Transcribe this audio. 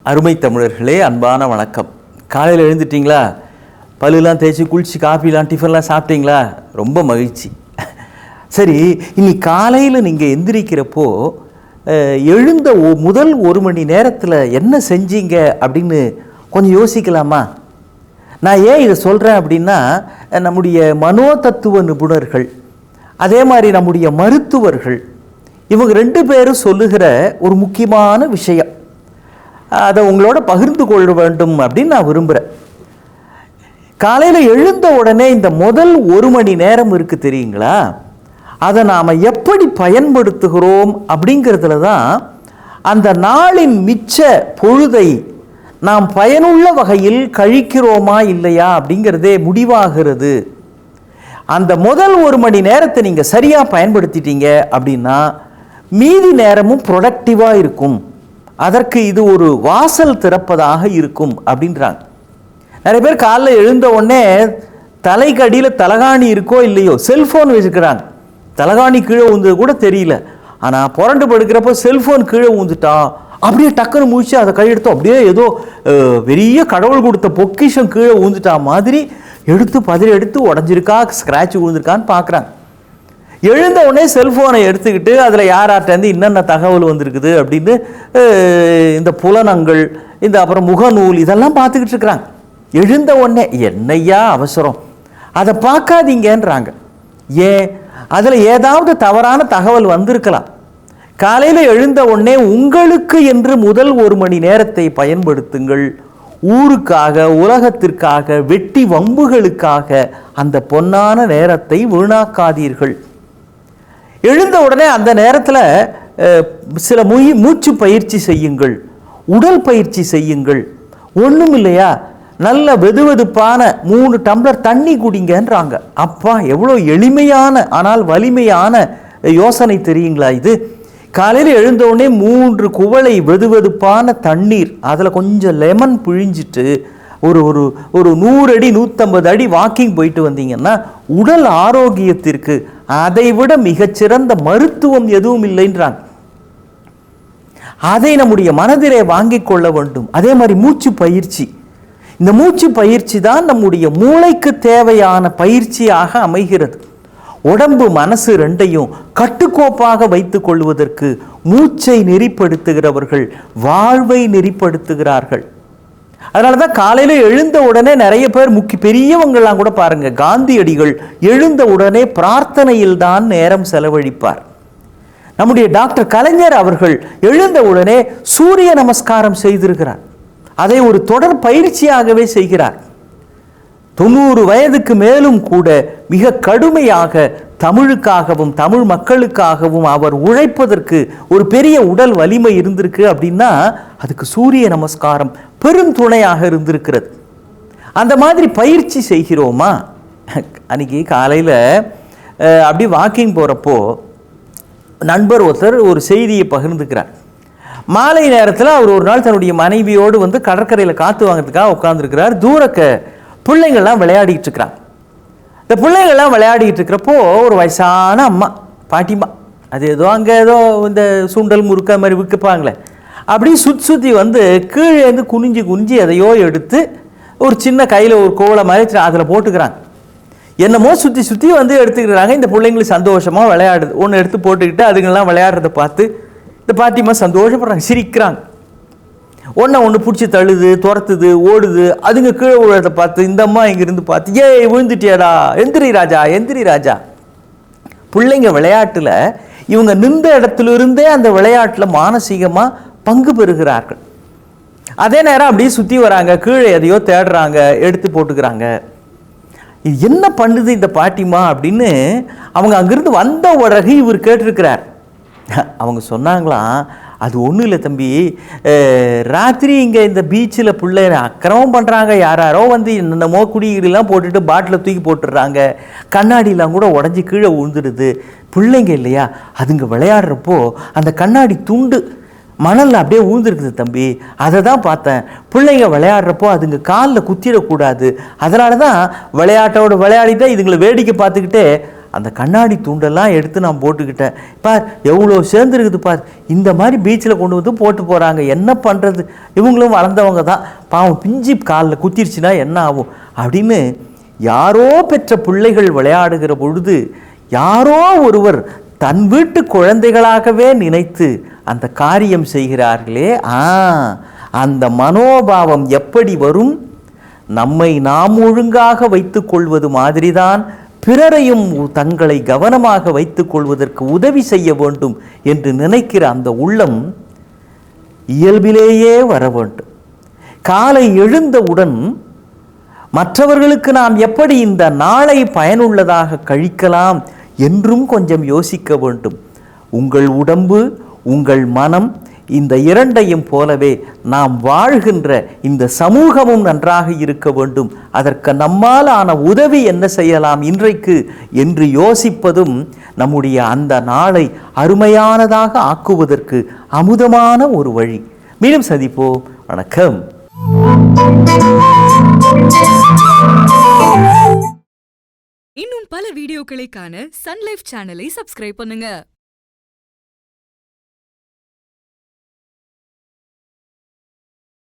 அருமை தமிழர்களே, அன்பான வணக்கம். காலையில் எழுந்துட்டிங்களா? பல்லுலாம் தேய்ச்சி குளிச்சு காஃபிலாம் டிஃபன்லாம் சாப்பிட்டீங்களா? ரொம்ப மகிழ்ச்சி. சரி, இன்னைக்கு காலையில் நீங்கள் எந்திரிக்கிறப்போ எழுந்த முதல் 1 மணி நேரத்தில் என்ன செஞ்சீங்க அப்படின்னு கொஞ்சம் யோசிக்கலாமா? நான் ஏன் இதை சொல்கிறேன் அப்படின்னா, நம்முடைய மனோதத்துவ நிபுணர்கள், அதே மாதிரி நம்முடைய மருத்துவர்கள், இவங்க 2 பேரும் சொல்லுகிற ஒரு முக்கியமான விஷயம், அதை உங்களோட பகிர்ந்து கொள்ள வேண்டும் அப்படின்னு நான் விரும்புகிறேன். காலையில் எழுந்த உடனே இந்த முதல் 1 மணி நேரம் இருக்குது தெரியுங்களா, அதை நாம் எப்படி பயன்படுத்துகிறோம் அப்படிங்கிறதுல தான் அந்த நாளின் மிச்ச பொழுதை நாம் பயனுள்ள வகையில் கழிக்கிறோமா இல்லையா அப்படிங்கிறதே முடிவாகிறது. அந்த முதல் 1 மணி நேரத்தை நீங்கள் சரியாக பயன்படுத்திட்டீங்க அப்படின்னா மீதி நேரமும் ப்ரொடக்டிவாக இருக்கும். அதற்கு இது ஒரு வாசல் திறப்பதாக இருக்கும் அப்படின்றாங்க. நிறைய பேர் காலைல எழுந்த உடனே தலைக்கு அடியில் தலகாணி இருக்கோ இல்லையோ செல்ஃபோன் வச்சுக்கிறாங்க. தலகாணி கீழே ஊந்தது கூட தெரியல, ஆனால் புரண்டு படுக்கிறப்போ செல்ஃபோன் கீழே ஊந்துட்டா அப்படியே டக்குன்னு முடிச்சு அதை கையெடுத்தோம், அப்படியே ஏதோ பெரிய கடவுள் கொடுத்த பொக்கிஷம் கீழே ஊந்துட்டா மாதிரி எடுத்து உடஞ்சிருக்கா, ஸ்க்ராட்ச் விழுந்திருக்கான்னு பார்க்குறாங்க. எழுந்த உடனே செல்ஃபோனை எடுத்துக்கிட்டு அதில் யார்கிட்டேருந்து என்னென்ன தகவல் வந்திருக்குது அப்படின்னு இந்த புலனங்கள், இந்த அப்புறம் முகநூல், இதெல்லாம் பார்த்துக்கிட்டு இருக்கிறாங்க. எழுந்த உடனே என்னையா அவசரம், அதை பார்க்காதீங்கன்றாங்க. ஏன்? அதில் ஏதாவது தவறான தகவல் வந்திருக்கலாம். காலையில் எழுந்த உடனே உங்களுக்கு என்று முதல் 1 மணி நேரத்தை பயன்படுத்துங்கள். ஊருக்காக, உலகத்திற்காக, வெட்டி வம்புகளுக்காக அந்த பொன்னான நேரத்தை வீணாக்காதீர்கள். எழுந்த உடனே அந்த நேரத்தில் சில மூச்சு பயிற்சி செய்யுங்கள், உடல் பயிற்சி செய்யுங்கள். ஒன்றும் இல்லையா, நல்ல வெதுவெதுப்பான 3 டம்ளர் தண்ணி குடிங்கன்றாங்க. அப்பா, எவ்வளோ எளிமையான ஆனால் வலிமையான யோசனை தெரியுங்களா இது? காலையில் எழுந்த உடனே 3 குவளை வெதுவெதுப்பான தண்ணீர், அதில் கொஞ்சம் லெமன் பிழிஞ்சிட்டு ஒரு 100 அடி 150 அடி வாக்கிங் போயிட்டு வந்தீங்கன்னா உடல் ஆரோக்கியத்திற்கு அதைவிட மிகச்சிறந்த மருத்துவம் எதுவும் இல்லைன்றாங்க. அதை நம்முடைய மனதிலே வாங்கி கொள்ள வேண்டும். அதே மாதிரி மூச்சு பயிற்சி, இந்த மூச்சு பயிற்சி தான் நம்முடைய மூளைக்கு தேவையான பயிற்சியாக அமைகிறது. உடம்பு மனசு 2ஐயும் கட்டுக்கோப்பாக வைத்துக் கொள்வதற்கு மூச்சை நெறிப்படுத்துகிறவர்கள் வாழ்வை நெறிப்படுத்துகிறார்கள். அதனால தான் காலையில் எழுந்த உடனே நிறைய பேர் பெரியவங்கள்லாம் கூட பாருங்க, காந்தியடிகள் எழுந்த உடனே பிரார்த்தனையில் தான் நேரம் செலவழிப்பார். நம்முடைய டாக்டர் கலைஞர் அவர்கள் எழுந்த உடனே சூரிய நமஸ்காரம் செய்திருக்கிறார். அதை ஒரு தொடர் பயிற்சியாகவே செய்கிறார். 90 வயதுக்கு மேலும் கூட மிக கடுமையாக தமிழுக்காகவும் தமிழ் மக்களுக்காகவும் அவர் உழைப்பதற்கு ஒரு பெரிய உடல் வலிமை இருந்திருக்கு அப்படின்னா அதுக்கு சூரிய நமஸ்காரம் பெரும் துணையாக இருந்திருக்கிறது. அந்த மாதிரி பயிற்சி செய்கிறோமா? அன்றைக்கி காலையில் அப்படி வாக்கிங் போகிறப்போ நண்பர் ஒருத்தர் ஒரு செய்தியை பகிர்ந்துக்கிறார். மாலை நேரத்தில் அவர் ஒரு நாள் தன்னுடைய மனைவியோடு வந்து கடற்கரையில் காற்று வாங்கிறதுக்காக உட்காந்துருக்கிறார். தூரக்க பிள்ளைங்கள்லாம் விளையாடிட்டு இருக்கிறாங்க. இந்த பிள்ளைங்கள்லாம் விளையாடிட்டு இருக்கிறப்போ ஒரு வயசான அம்மா, பாட்டிமா, அது ஏதோ அங்கே ஏதோ இந்த சுண்டல் முறுக்க மாதிரி விற்கப்பாங்களே, அப்படி சுற்றி வந்து கீழேருந்து குனிஞ்சு எதையோ எடுத்து ஒரு சின்ன கையில் ஒரு கோவலை மாதிரி அதில் போட்டுக்கிறாங்க. என்னமோ சுற்றி வந்து எடுத்துக்கிறாங்க. இந்த பிள்ளைங்களுக்கு சந்தோஷமாக விளையாடுது. ஒன்று எடுத்து போட்டுக்கிட்டு அதுங்கெல்லாம் விளையாடுறதை பார்த்து இந்த பாட்டிமா சந்தோஷப்படுறாங்க, சிரிக்கிறாங்க. ஒன்று பிடிச்சி தள்ளுது, துரத்துது, ஓடுது. அதுங்க கீழே விழுறதை பார்த்து இந்த அம்மா இங்கிருந்து பார்த்து, ஏய் விழுந்துட்டியாடா, எந்திரி ராஜா. பிள்ளைங்க விளையாட்டில் இவங்க நின்ற இடத்துலிருந்தே அந்த விளையாட்டில் மானசீகமாக பங்கு பெறுகிறார்கள். அதே நேரம் அப்படியே சுற்றி வராங்க, கீழே எதையோ தேடுறாங்க, எடுத்து போட்டுக்கிறாங்க. இது என்ன பண்ணுது இந்த பாட்டிமா அப்படின்னு அவங்க அங்கிருந்து வந்த உடனே இவர் கேட்டிருக்கிறார். அவங்க சொன்னாங்களாம், அது ஒன்றும் இல்லை தம்பி, ராத்திரி இங்கே இந்த பீச்சில் பிள்ளை அக்கிரமம் பண்ணுறாங்க, யாரோ வந்து என்னென்னமோ குடிகீரெலாம் போட்டுட்டு பாட்டில் தூக்கி போட்டுடுறாங்க, கண்ணாடியெலாம் கூட உடஞ்சி கீழே விழுந்துடுது. பிள்ளைங்க இல்லையா, அதுங்க விளையாடுறப்போ அந்த கண்ணாடி துண்டு மணலில் அப்படியே ஊழ்ந்துருக்குது தம்பி, அதை தான் பார்த்தேன். பிள்ளைங்க விளையாடுறப்போ அதுங்க காலில் குத்திடக்கூடாது, அதனால தான் விளையாட்டோடு விளையாடிட்டு இதுங்களை வேடிக்கை பார்த்துக்கிட்டே அந்த கண்ணாடி துண்டெல்லாம் எடுத்து நான் போட்டுக்கிட்டேன். பார் எவ்வளோ சேர்ந்துருக்குது பார், இந்த மாதிரி பீச்சில் கொண்டு வந்து போட்டு போகிறாங்க, என்ன பண்ணுறது, இவங்களும் வளர்ந்தவங்க தான், பாவம் பிஞ்சு காலில் குத்திருச்சுன்னா என்ன ஆகும் அப்படின்னு யாரோ பெற்ற பிள்ளைகள் விளையாடுகிற பொழுது யாரோ ஒருவர் தன் வீட்டு குழந்தைகளாகவே நினைத்து அந்த காரியம் செய்கிறார்களே, அந்த மனோபாவம் எப்படி வரும்? நம்மை நாம் ஒழுங்காக வைத்து கொள்வது மாதிரிதான் பிறரையும் தங்களை கவனமாக வைத்துக் கொள்வதற்கு உதவி செய்ய வேண்டும் என்று நினைக்கிற அந்த உள்ளம் இயல்பிலேயே வர வேண்டும். காலை எழுந்தவுடன் மற்றவர்களுக்கு நாம் எப்படி இந்த நாளை பயனுள்ளதாக கழிக்கலாம் என்றும் கொஞ்சம் யோசிக்க வேண்டும். உங்கள் உடம்பு, உங்கள் மனம், இந்த இரண்டையும் போலவே நாம் வாழ்கின்ற இந்த சமூகமும் நன்றாக இருக்க வேண்டும். அதற்கு நம்மால் ஆன உதவி என்ன செய்யலாம் இன்றைக்கு என்று யோசிப்பதும் நம்முடைய அந்த நாளை அருமையானதாக ஆக்குவதற்கு அமுதமான ஒரு வழி. மீண்டும் சந்திப்போம். வணக்கம். இன்னும் பல வீடியோக்களை காண சன் லைஃப் சேனலை சப்ஸ்கிரைப் பண்ணுங்க.